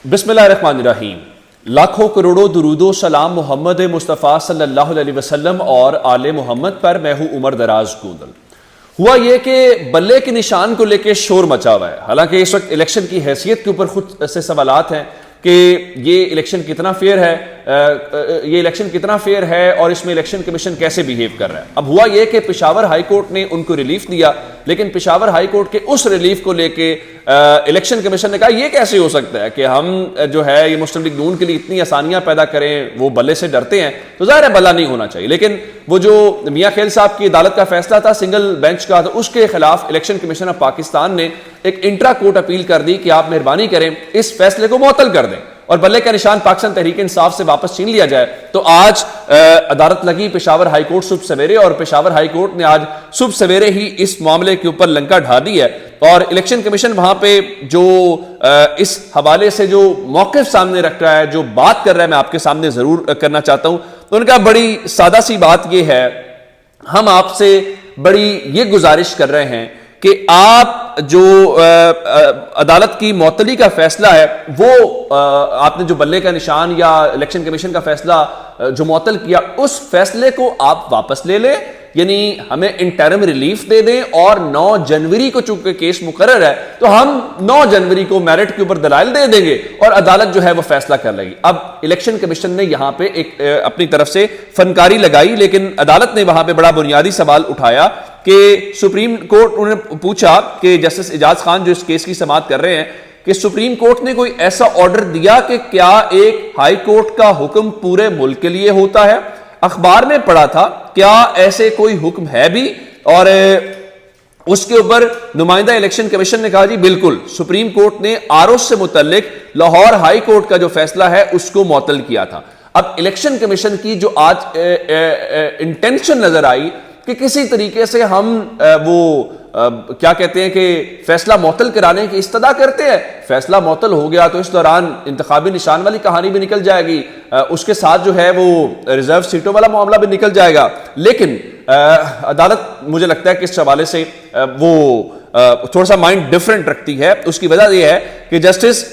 بسم اللہ الرحمن الرحیم۔ لاکھوں کروڑوں درود و سلام محمد مصطفیٰ صلی اللہ علیہ وسلم اور آل محمد پر۔ میں ہوں عمر دراز گوندل۔ ہوا یہ کہ بلے کے نشان کو لے کے شور مچا ہوا ہے، حالانکہ اس وقت الیکشن کی حیثیت کے اوپر خود سے سوالات ہیں کہ یہ الیکشن کتنا فیئر ہے، اور اس میں الیکشن کمیشن کیسے بیہیو کر رہا ہے۔ اب ہوا یہ کہ پشاور ہائی کورٹ نے ان کو ریلیف دیا، لیکن پشاور ہائی کورٹ کے اس ریلیف کو لے کے الیکشن کمیشن نے کہا یہ کیسے ہو سکتا ہے کہ ہم جو ہے یہ مسلم لیگ نون کے لیے اتنی آسانیاں پیدا کریں، وہ بلے سے ڈرتے ہیں، تو ظاہر ہے بلا نہیں ہونا چاہیے۔ لیکن وہ جو میاں خیل صاحب کی عدالت کا فیصلہ تھا سنگل بینچ کا، تو اس کے خلاف الیکشن کمیشن آف پاکستان نے ایک انٹرا کورٹ اپیل کر دی کہ آپ مہربانی کریں اس فیصلے کو معطل کر دیں اور بلے کا نشان پاکستان تحریک انصاف سے واپس چھین لیا جائے۔ تو آج عدالت لگی پشاور ہائی کورٹ صبح سویرے، اور پشاور ہائی کورٹ نے آج صبح سویرے ہی اس معاملے کے اوپر لنکا ڈھا دی ہے، اور الیکشن کمیشن وہاں پہ جو اس حوالے سے جو موقف سامنے رکھ رہا ہے، جو بات کر رہا ہے، میں آپ کے سامنے ضرور کرنا چاہتا ہوں۔ تو ان کا بڑی سادہ سی بات یہ ہے، ہم آپ سے بڑی یہ گزارش کر رہے ہیں کہ آپ جو عدالت کی معطلی کا فیصلہ ہے، وہ آپ نے جو بلے کا نشان یا الیکشن کمیشن کا فیصلہ جو معطل کیا، اس فیصلے کو آپ واپس لے لیں، یعنی ہمیں انٹرم ریلیف دے دیں، اور 9 جنوری کو چونکہ کیس مقرر ہے تو ہم 9 جنوری کو میرٹ کے اوپر دلائل دے دیں گے اور عدالت جو ہے وہ فیصلہ کر لے گی۔ اب الیکشن کمیشن نے یہاں پہ ایک اپنی طرف سے فنکاری لگائی، لیکن عدالت نے وہاں پہ بڑا بنیادی سوال اٹھایا کہ سپریم کورٹ، انہوں نے پوچھا کہ جسٹس اعجاز خان جو اس کیس کی سماعت کر رہے ہیں، کہ سپریم کورٹ نے کوئی ایسا آرڈر دیا کہ کیا ایک ہائی کورٹ کا حکم پورے ملک کے لیے ہوتا ہے؟ اخبار میں پڑھا تھا، کیا ایسے کوئی حکم ہے بھی؟ اور اس کے اوپر نمائندہ الیکشن کمیشن نے کہا جی بالکل، سپریم کورٹ نے آرؤز سے متعلق لاہور ہائی کورٹ کا جو فیصلہ ہے اس کو معطل کیا تھا۔ اب الیکشن کمیشن کی جو آج انٹینشن نظر آئی کہ کسی طریقے سے ہم وہ کیا کہتے ہیں کہ فیصلہ معطل کرانے کی استدعا کرتے ہیں، فیصلہ معطل ہو گیا تو اس دوران انتخابی نشان والی کہانی بھی نکل جائے گی، اس کے ساتھ جو ہے وہ ریزرو سیٹوں والا معاملہ بھی نکل جائے گا۔ لیکن عدالت مجھے لگتا ہے کہ اس حوالے سے وہ تھوڑا سا مائنڈ ڈیفرنٹ رکھتی ہے۔ اس کی وجہ یہ ہے کہ جسٹس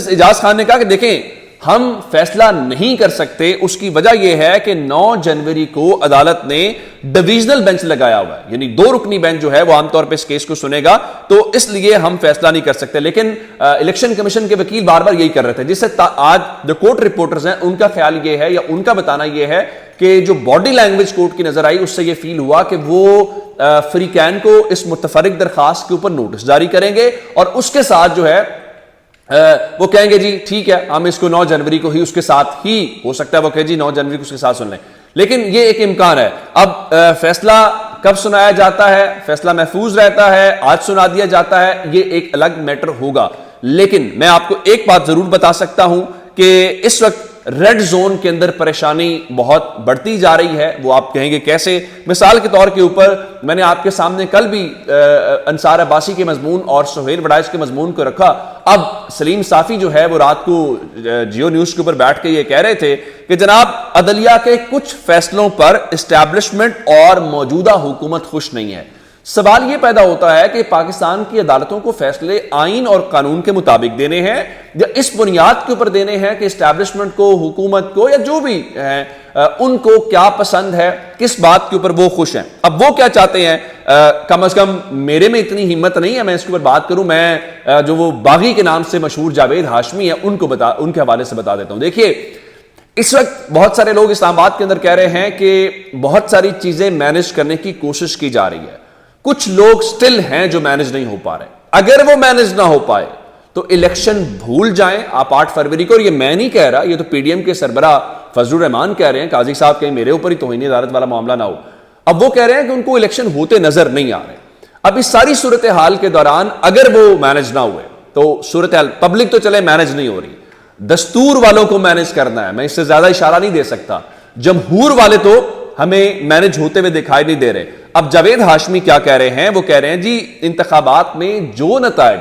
اعجاز خان نے کہا کہ دیکھیں ہم فیصلہ نہیں کر سکتے، اس کی وجہ یہ ہے کہ 9 جنوری کو عدالت نے ڈویژنل بینچ لگایا ہوا ہے، یعنی 2 رکنی بینچ جو ہے وہ عام طور پہ اس کیس کو سنے گا، تو اس لیے ہم فیصلہ نہیں کر سکتے۔ لیکن الیکشن کمیشن کے وکیل بار بار یہی کر رہے تھے، جس سے آج جو کورٹ رپورٹرز ہیں ان کا خیال یہ ہے، یا ان کا بتانا یہ ہے کہ جو باڈی لینگویج کورٹ کی نظر آئی، اس سے یہ فیل ہوا کہ وہ فریقین کو اس متفرق درخواست کے اوپر نوٹس جاری کریں گے، اور اس کے ساتھ جو ہے وہ کہیں گے جی ٹھیک ہے ہم اس کو 9 جنوری کو ہی اس کے ساتھ ہی، ہو سکتا ہے وہ کہے جی 9 جنوری کو اس کے ساتھ سن لیں، لیکن یہ ایک امکان ہے۔ اب فیصلہ کب سنایا جاتا ہے، فیصلہ محفوظ رہتا ہے، آج سنا دیا جاتا ہے، یہ ایک الگ میٹر ہوگا۔ لیکن میں آپ کو ایک بات ضرور بتا سکتا ہوں کہ اس وقت ریڈ زون کے اندر پریشانی بہت بڑھتی جا رہی ہے۔ وہ آپ کہیں گے کیسے؟ مثال کے طور کے اوپر میں نے آپ کے سامنے کل بھی انصار عباسی کے مضمون اور سہیل وڑائچ کے مضمون کو رکھا۔ اب سلیم صافی جو ہے وہ رات کو جیو نیوز کے اوپر بیٹھ کے یہ کہہ رہے تھے کہ جناب عدلیہ کے کچھ فیصلوں پر اسٹیبلشمنٹ اور موجودہ حکومت خوش نہیں ہے۔ سوال یہ پیدا ہوتا ہے کہ پاکستان کی عدالتوں کو فیصلے آئین اور قانون کے مطابق دینے ہیں، یا اس بنیاد کے اوپر دینے ہیں کہ اسٹیبلشمنٹ کو، حکومت کو، یا جو بھی ہیں ان کو کیا پسند ہے، کس بات کے اوپر وہ خوش ہیں۔ اب وہ کیا چاہتے ہیں، کم از کم میرے میں اتنی ہمت نہیں ہے میں اس کے اوپر بات کروں۔ میں جو وہ باغی کے نام سے مشہور جاوید ہاشمی ہے ان کے حوالے سے بتا دیتا ہوں۔ دیکھیے اس وقت بہت سارے لوگ اسلام آباد کے اندر کہہ رہے ہیں کہ بہت ساری چیزیں مینج کرنے کی کوشش کی جا رہی ہے، کچھ لوگ سٹل ہیں جو مینج نہیں ہو پا رہے۔ اگر وہ مینج نہ ہو پائے تو الیکشن بھول جائیں آپ 8 فروری کو، اور یہ میں نہیں کہہ رہا، یہ تو پی ڈی ایم کے سربراہ فضل الرحمان کہہ رہے ہیں، قاضی صاحب کہیں میرے اوپر ہی توہین عدالت والا معاملہ نہ ہو۔ اب وہ کہہ رہے ہیں کہ ان کو الیکشن ہوتے نظر نہیں آ رہے۔ اب اس ساری صورتحال کے دوران اگر وہ مینج نہ ہوئے تو صورتحال پبلک تو چلے مینج نہیں ہو رہی، دستور والوں کو مینج کرنا ہے، میں اس سے زیادہ اشارہ نہیں دے سکتا، جمہور والے تو ہمیں مینج ہوتے ہوئے دکھائی نہیں دے رہے۔ اب جاوید ہاشمی کیا کہہ رہے ہیں، وہ کہہ رہے ہیں جی انتخابات میں جو نتائج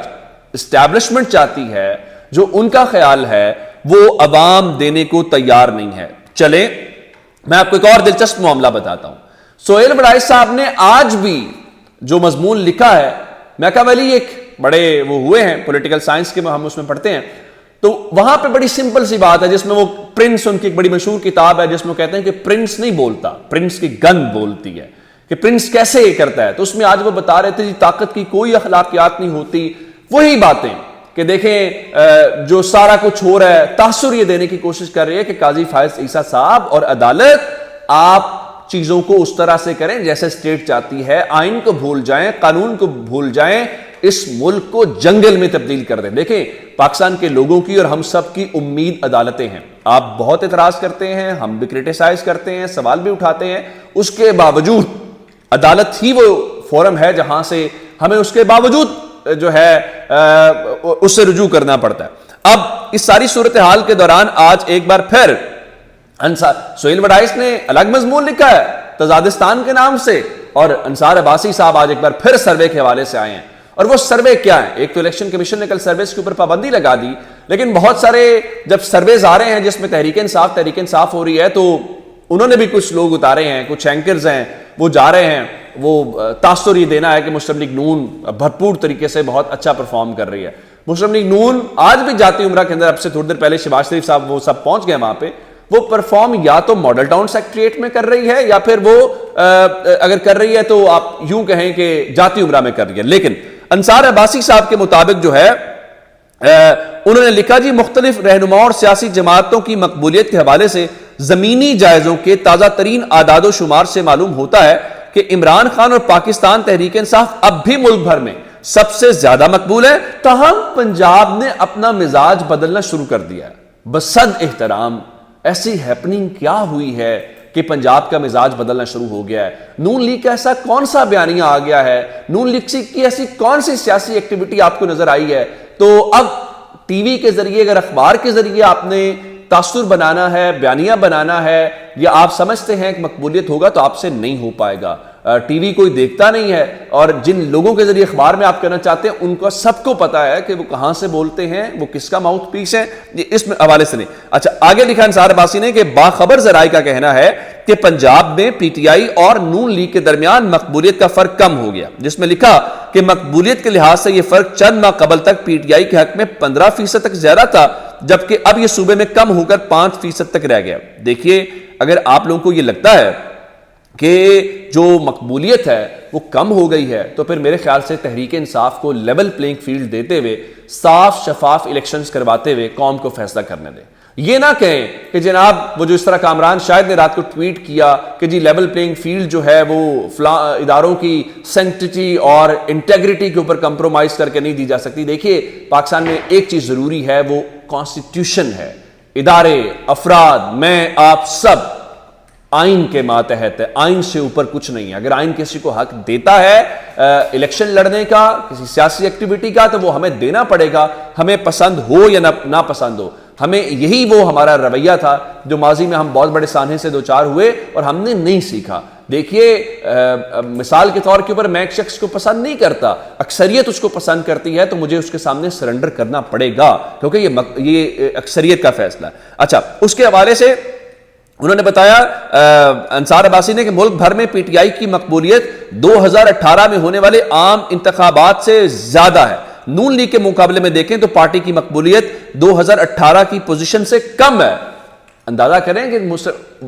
اسٹیبلشمنٹ چاہتی ہے، جو ان کا خیال ہے، وہ عوام دینے کو تیار نہیں ہے۔ چلیں میں آپ کو ایک اور دلچسپ معاملہ بتاتا ہوں۔ سہیل وڑائچ صاحب نے آج بھی جو مضمون لکھا ہے، میں کہا ولی ایک بڑے وہ ہوئے ہیں پولیٹیکل سائنس کے، ہم اس میں پڑھتے ہیں، تو وہاں پہ بڑی سمپل سی بات ہے جس میں وہ پرنس، ان کی ایک بڑی مشہور کتاب ہے جس میں کہتے ہیں کہ پرنس نہیں بولتا، پرنس کی گن بولتی ہے، کہ پرنس کیسے یہ کرتا ہے. تو اس میں آج وہ بتا رہے تھے جی طاقت کی کوئی اخلاقیات نہیں ہوتی. وہی باتیں کہ دیکھیں جو سارا کچھ ہو رہا ہے، تاثر یہ دینے کی کوشش کر رہی ہے کہ قاضی فائز عیسیٰ صاحب اور عدالت آپ چیزوں کو اس طرح سے کریں جیسے اسٹیٹ چاہتی ہے، آئین کو بھول جائیں، قانون کو بھول جائیں، اس ملک کو جنگل میں تبدیل کر دیں. دیکھیں پاکستان کے لوگوں کی اور ہم سب کی امید عدالتیں ہیں. آپ بہت اعتراض کرتے ہیں، ہم بھی کرٹیسائز کرتے ہیں، سوال بھی اٹھاتے ہیں، اس کے باوجود عدالت ہی وہ فورم ہے جہاں سے ہمیں اس کے باوجود جو ہے اس سے رجوع کرنا پڑتا ہے. اب اس ساری صورتحال کے دوران آج ایک بار پھر سہیل وڈائچ نے الگ مضمون لکھا ہے تضادستان کے نام سے، اور انصار عباسی صاحب آج ایک بار پھر سروے کے حوالے سے آئے ہیں. اور وہ سروے کیا ہے؟ ایک تو الیکشن کمیشن نے کل سرویز کے اوپر پابندی لگا دی، لیکن بہت سارے جب سرویز آ رہے ہیں جس میں تحریک انصاف ہو رہی ہے، تو انہوں نے بھی کچھ لوگ اتارے ہیں، کچھ اینکرز ہیں، وہ جا رہے ہیں، وہ تاثر یہ دینا ہے کہ مسلم لیگ نون بھرپور طریقے سے بہت اچھا پرفارم کر رہی ہے. مسلم لیگ نون آج بھی جاتی عمرہ کے اندر، اب سے تھوڑی دیر پہلے شہباز شریف صاحب وہ سب پہنچ گئے وہاں پہ، وہ پرفارم یا تو ماڈل ٹاؤن سیکریٹریٹ میں کر رہی ہے، یا پھر وہ اگر کر رہی ہے تو آپ یوں کہیں کہ جاتی عمرہ میں کر رہی ہے. لیکن انصار عباسی صاحب کے مطابق جو ہے انہوں نے لکھا جی مختلف رہنماؤں اور سیاسی جماعتوں کی مقبولیت کے حوالے سے زمینی جائزوں کے تازہ ترین اعداد و شمار سے معلوم ہوتا ہے کہ عمران خان اور پاکستان تحریک انصاف اب بھی ملک بھر میں سب سے زیادہ مقبول ہے. تاہم پنجاب نے اپنا مزاج بدلنا شروع کر دیا ہے. بصد احترام ایسی ہیپننگ کیا ہوئی ہے کہ پنجاب کا مزاج بدلنا شروع ہو گیا ہے؟ نون لیگ کا ایسا کون سا بیانیہ آ گیا ہے؟ نون لیگ کی ایسی کون سی سیاسی ایکٹیویٹی آپ کو نظر آئی ہے؟ تو اب ٹی وی کے ذریعے، اگر اخبار کے ذریعے آپ نے تاثر بنانا ہے، بیانیہ بنانا ہے، یا آپ سمجھتے ہیں کہ مقبولیت ہوگا، تو آپ سے نہیں ہو پائے گا. ٹی وی کوئی دیکھتا نہیں ہے، اور جن لوگوں کے ذریعے اخبار میں آپ کرنا چاہتے ہیں ان کو سب کو پتا ہے کہ وہ کہاں سے بولتے ہیں، وہ کس کا ماؤتھ پیس ہے. اس میں حوالے سے نہیں. اچھا آگے لکھا انصار عباسی نے کہ باخبر ذرائع کا کہنا ہے کہ پنجاب میں پی ٹی آئی اور نون لیگ کے درمیان مقبولیت کا فرق کم ہو گیا، جس میں لکھا کہ مقبولیت کے لحاظ سے یہ فرق چند ماہ قبل تک پی ٹی آئی کے حق میں 15% تک زیادہ تھا، جبکہ اب یہ صوبے میں کم ہو کر 5% تک رہ گیا. دیکھیے اگر آپ لوگوں کو یہ لگتا ہے کہ جو مقبولیت ہے وہ کم ہو گئی ہے، تو پھر میرے خیال سے تحریک انصاف کو لیول پلینگ فیلڈ دیتے ہوئے، صاف شفاف الیکشنز کرواتے ہوئے قوم کو فیصلہ کرنے دیں. یہ نہ کہیں کہ جناب وہ جو اس طرح کامران شاہد نے رات کو ٹویٹ کیا کہ جی لیول پلینگ فیلڈ جو ہے وہ اداروں کی سینکٹیٹی اور انٹیگریٹی کے اوپر کمپرومائز کر کے نہیں دی جا سکتی. دیکھیے پاکستان میں ایک چیز ضروری ہے، وہ کانسٹیٹیوشن ہے. ادارے، افراد، میں، آپ سب آئین کے ماتحت ہے، آئین سے اوپر کچھ نہیں ہے. اگر آئین کسی کو حق دیتا ہے الیکشن لڑنے کا، کسی سیاسی ایکٹیویٹی کا، تو وہ ہمیں دینا پڑے گا، ہمیں پسند ہو یا نہ پسند ہو. ہمیں یہی وہ ہمارا رویہ تھا جو ماضی میں ہم بہت بڑے سانحے سے دوچار ہوئے اور ہم نے نہیں سیکھا. دیکھیے مثال کے طور کے اوپر میں ایک شخص کو پسند نہیں کرتا، اکثریت اس کو پسند کرتی ہے، تو مجھے اس کے سامنے سرنڈر کرنا پڑے گا، کیونکہ یہ اکثریت کا فیصلہ ہے. اچھا اس کے حوالے سے انہوں نے بتایا انصار عباسی نے کہ ملک بھر میں پی ٹی آئی کی مقبولیت 2018 میں ہونے والے عام انتخابات سے زیادہ ہے. نون لیگ کے مقابلے میں دیکھیں تو پارٹی کی مقبولیت 2018 کی پوزیشن سے کم ہے. اندازہ کریں کہ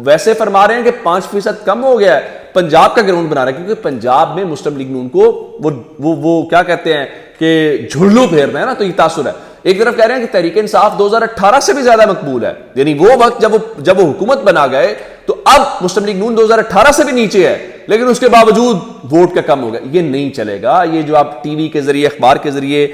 ویسے فرما رہے ہیں کہ 5% کم ہو گیا ہے. پنجاب کا گراؤنڈ بنا رہا ہے، کیونکہ پنجاب میں مسلم لیگ نون کو وہ کیا کہتے ہیں کہ جھلو پھیرنا ہے نا، تو یہ تاثر ہے. ایک طرف کہہ رہے ہیں کہ تحریک انصاف 2018 سے بھی زیادہ مقبول ہے، یعنی وہ وقت جب وہ حکومت بنا گئے تو اب مسلم لیگ نون 2018 سے بھی نیچے ہے، لیکن اس کے باوجود ووٹ کا کم ہو گیا. یہ نہیں چلے گا. یہ جو آپ ٹی وی کے ذریعے، اخبار کے ذریعے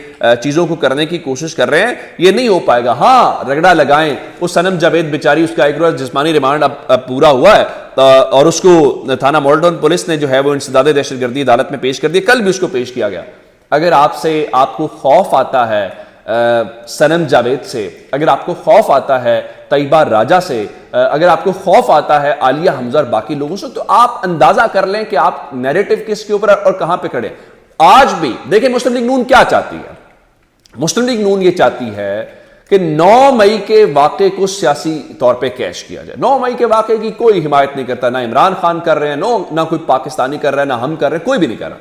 چیزوں کو کرنے کی کوشش کر رہے ہیں، یہ نہیں ہو پائے گا. ہاں رگڑا لگائیں. وہ صنم جاوید بیچاری، اس کا ایک روز جسمانی ریمانڈ اب پورا ہوا ہے، اور اس کو تھانہ ماڈل ٹاؤن پولیس نے جو ہے وہ انسداد دہشت گردی عدالت میں پیش کر دیا. کل بھی اس کو پیش کیا گیا. اگر آپ کو خوف آتا ہے صنم جاوید سے، اگر آپ کو خوف آتا ہے طیبہ راجہ سے، اگر آپ کو خوف آتا ہے عالیہ حمزہ اور باقی لوگوں سے، تو آپ اندازہ کر لیں کہ آپ نیریٹو کس کے اوپر اور کہاں پہ کھڑے. آج بھی دیکھیں مسلم لیگ نون کیا چاہتی ہے. مسلم لیگ نون یہ چاہتی ہے کہ 9 مئی کے واقعے کو سیاسی طور پہ کیش کیا جائے. 9 مئی کے واقعے کی کوئی حمایت نہیں کرتا، نہ عمران خان کر رہے ہیں، نہ کوئی پاکستانی کر رہا ہے، نہ ہم کر رہے ہیں، کوئی بھی نہیں کر رہا.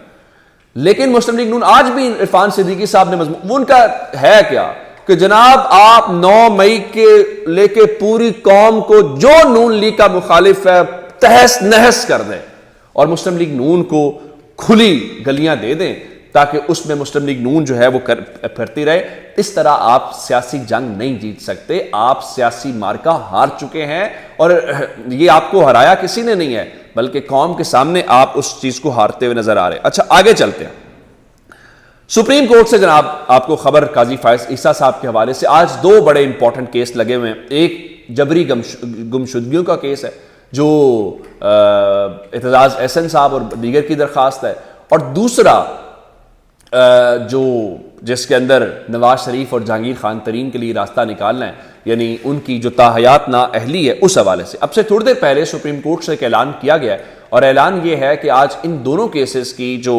لیکن مسلم لیگ نون آج بھی عرفان صدیقی صاحب نے وہ ان کا ہے کیا کہ جناب آپ 9 مئی کے لے کے پوری قوم کو جو نون لیگ کا مخالف ہے تہس نہس کر دیں اور مسلم لیگ نون کو کھلی گلیاں دے دیں تاکہ اس میں مسلم لیگ نون جو ہے وہ پھرتی رہے. اس طرح آپ سیاسی جنگ نہیں جیت سکتے. آپ سیاسی مارکہ ہار چکے ہیں اور یہ آپ کو ہرایا کسی نے نہیں ہے بلکہ قوم کے سامنے آپ اس چیز کو ہارتے ہوئے نظر آ رہے ہیں. اچھا آگے چلتے ہیں. سپریم کورٹ سے جناب آپ کو خبر قاضی فائز عیسیٰ صاحب کے حوالے سے آج 2 بڑے امپورٹنٹ کیس لگے ہوئے ہیں. ایک جبری گمشدگیوں کا کیس ہے جو اعتزاز احسن صاحب اور دیگر کی درخواست ہے, اور دوسرا جو جس کے اندر نواز شریف اور جہانگیر خان ترین کے لیے راستہ نکالنا ہے, یعنی ان کی جو تاحیات نااہلی ہے اس حوالے سے. اب سے تھوڑی دیر پہلے سپریم کورٹ سے ایک اعلان کیا گیا ہے اور اعلان یہ ہے کہ آج ان دونوں کیسز کی جو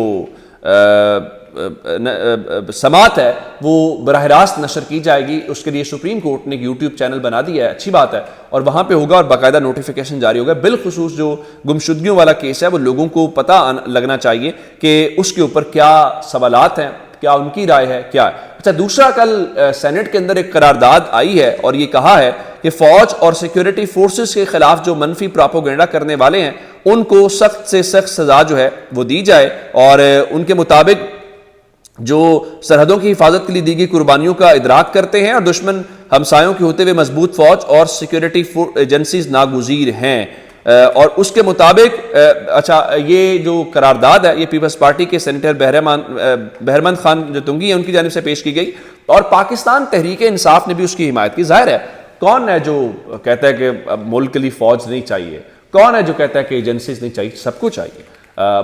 سماعت ہے وہ براہ راست نشر کی جائے گی. اس کے لیے سپریم کورٹ نے یوٹیوب چینل بنا دیا ہے, اچھی بات ہے, اور وہاں پہ ہوگا اور باقاعدہ نوٹیفیکیشن جاری ہوگا. بالخصوص جو گمشدگیوں والا کیس ہے وہ لوگوں کو پتہ لگنا چاہیے کہ اس کے اوپر کیا سوالات ہیں, کیا ان کی رائے ہے, کیا ہے. اچھا دوسرا, کل سینٹ کے اندر ایک قرارداد آئی ہے اور یہ کہا ہے کہ فوج اور سیکیورٹی فورسز کے خلاف جو منفی پراپوگنڈا کرنے والے ہیں ان کو سخت سے سخت سزا جو ہے وہ دی جائے, اور ان کے مطابق جو سرحدوں کی حفاظت کے لیے دی گئی قربانیوں کا ادراک کرتے ہیں اور دشمن ہمسایوں کے ہوتے ہوئے مضبوط فوج اور سیکیورٹی ایجنسیز ناگزیر ہیں. اور اس کے مطابق اچھا یہ جو قرارداد ہے یہ پیپلز پارٹی کے سینیٹر بہرمند خان جتنگی ہیں ان کی جانب سے پیش کی گئی, اور پاکستان تحریک انصاف نے بھی اس کی حمایت کی. ظاہر ہے کون ہے جو کہتا ہے کہ ملک کے لیے فوج نہیں چاہیے, کون ہے جو کہتا ہے کہ ایجنسیز نہیں چاہیے, سب کو چاہیے.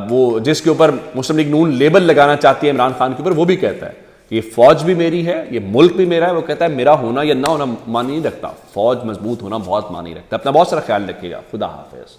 وہ جس کے اوپر مسلم لیگ نون لیبل لگانا چاہتی ہے عمران خان کے اوپر, وہ بھی کہتا ہے کہ یہ فوج بھی میری ہے, یہ ملک بھی میرا ہے. وہ کہتا ہے میرا ہونا یا نہ ہونا معنی نہیں رکھتا, فوج مضبوط ہونا بہت معنی رکھتا ہے. اپنا بہت سارا خیال رکھیے گا. خدا حافظ.